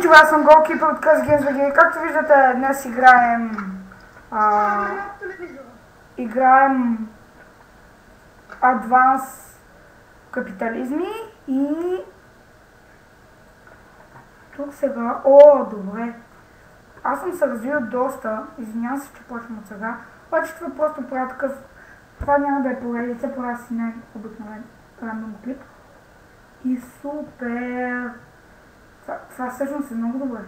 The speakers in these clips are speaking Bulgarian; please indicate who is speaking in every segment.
Speaker 1: живе, аз съм голкипър от Къс Геймс БГ. Както виждате, днес играем Advance капитализми и тук сега, добре. Аз съм се развил доста, извинявам се, че почвам от сега, обаче това просто правя такъв, това няма да е поредица, правя си най-обикновен рандом клип. И супер! Това всъщност е много добре.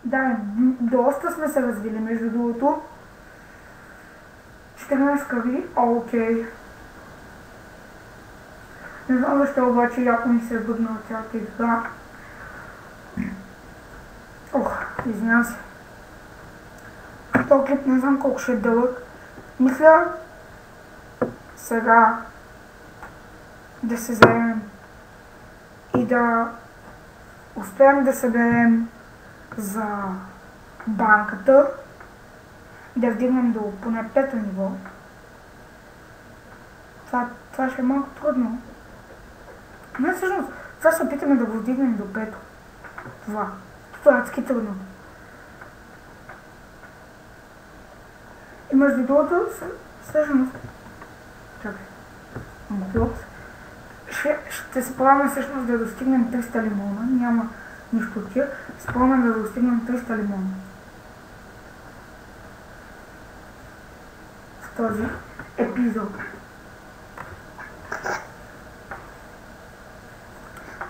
Speaker 1: Да, доста сме се развили, между другото. 14 кари, окей. Не знам защо обаче яко ми се е бъднала цялата игра. Извинявам се. Този клип не знам колко ще е дълъг. Мисля сега да се заемем и да успеем да съберем за банката, да вдигнем до поне 5-то ниво. Това ще е малко трудно. Но всъщност, това се опитаме да го вдигнем до 5-то. Това е адски трудно. И между другото, всъщност, ще се правим всъщност да достигнем 300 лимона, няма нищо от тия, се правим да достигнем 300 лимона. В този епизод.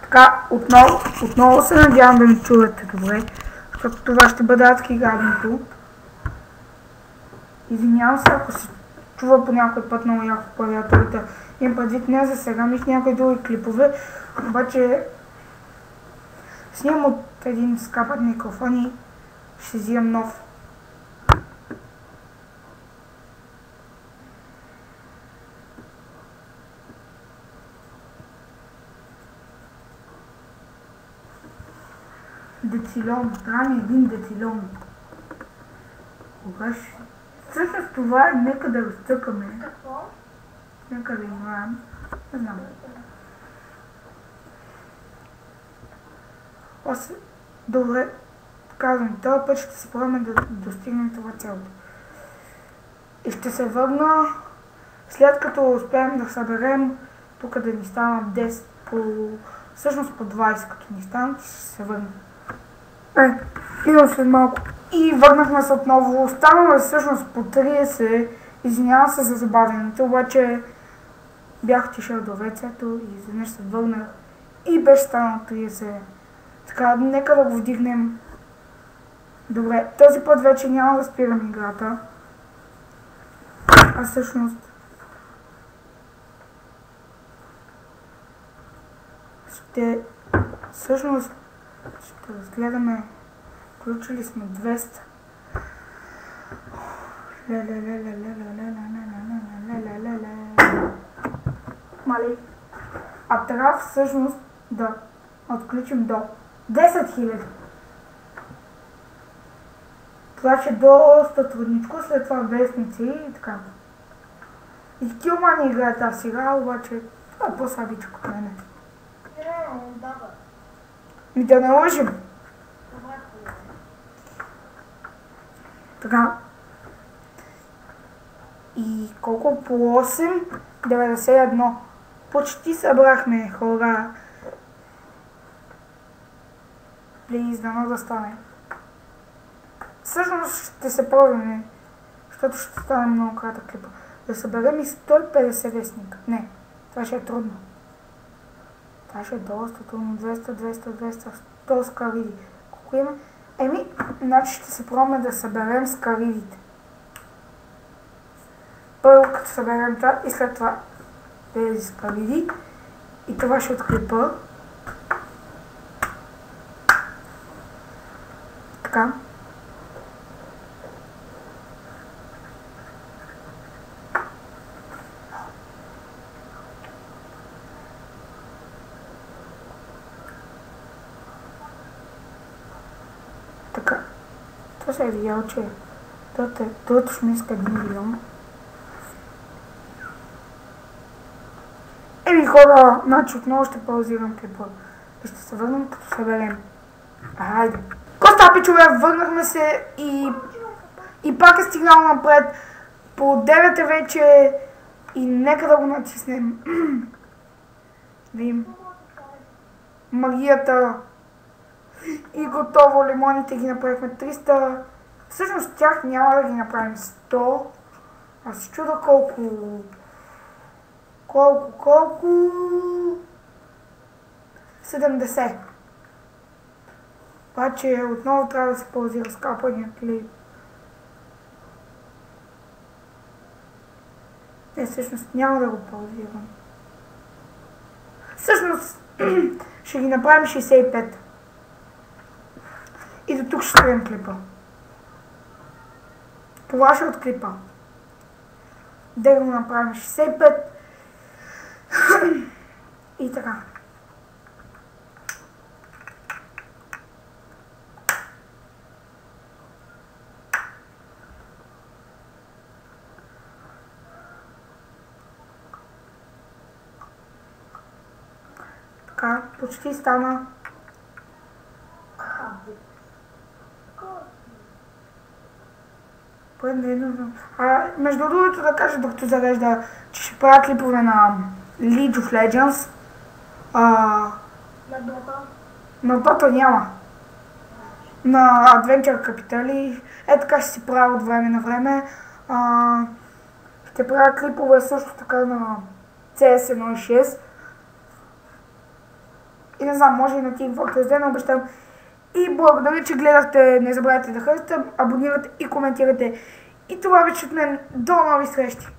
Speaker 1: Така, отново се надявам да ми чувате добре, защото това ще бъде адски гадното. Извинявам се, ако се чува по някой път много яко клавиатурата. Имам предвид не за сега, ми в някои други клипове, обаче снимам от един скапът микрофон и ще взимам нов. Децилон, трябва ми един децилон. Кога ще... Всъщност това е, нека да разцъкаме.
Speaker 2: Какво?
Speaker 1: Нека да играем. Не знам. Добре, казвам, този път ще се пробваме да достигнем това цялото. И ще се върна, след като успеем да съберем, тук да ни станат 10, всъщност по 20, като ни станат, ще се върна. Идвам след малко. И върнахме се отново. Останаме всъщност по 30. Извинявам се за забавянето, обаче бях отишъл до вецето и изведнъж се върнах и беше станало 30. Така, нека да го вдигнем. Добре, този път вече няма да спирам играта. А всъщност ще разгледаме. Включили сме 200. Мали. А трябва всъщност да отключим до 10 000. Това ще е доста трудничко, след това вестници и така. И в Килмани играе тази сега, обаче това е по-слабичко от мене. Да не лъжим. Така. И колко по 8? 91. Почти събрахме, хора. Плиз, дано да стане. Всъщност ще се пробваме, защото ще стане много кратък клип. Да съберем и 150 вестника. Не, това ще е трудно. Това ще е доста трудно. 200, 100 скариди. Колко има? Значи ще се пробваме да съберем скаридите. Първо като съберем това и след това тези скариди. И това ще отклипа. Така. Така. Това се е видял, че той ще ми иска 1 милион. Хора, значи отново ще паузирам клипа. И ще се върнем като съберем Хайде. Коста, пичове, върнахме се и пак е стигнал напред. По 9 е вече и нека да го натиснем. Видим. Магията. И готово, лимоните ги направихме 300. Всъщност тях няма да ги направим 100. Аз се чуда колко. Колко? 70. Обаче отново трябва да се паузира скапания клип. Не, всъщност няма да го паузирам. Всъщност ще ги направим 65. И до тук ще спрем клипа. Това ще от клипа. Да го направим 65. И така. Така, почти стана. Между другото да кажа, докато зарежда, че ще правя клипове на League of Legends.
Speaker 2: На Dota?
Speaker 1: На Dota няма. На Adventure Capital. Така ще си правя от време на време. Ще правя клипове също така на CS 1.6. И не знам, може и на Team Fortress 2, не обещам. И благодаря, че гледахте. Не забравяйте да харесате, абонирате и коментирате. И това беше от мен. До нови срещи!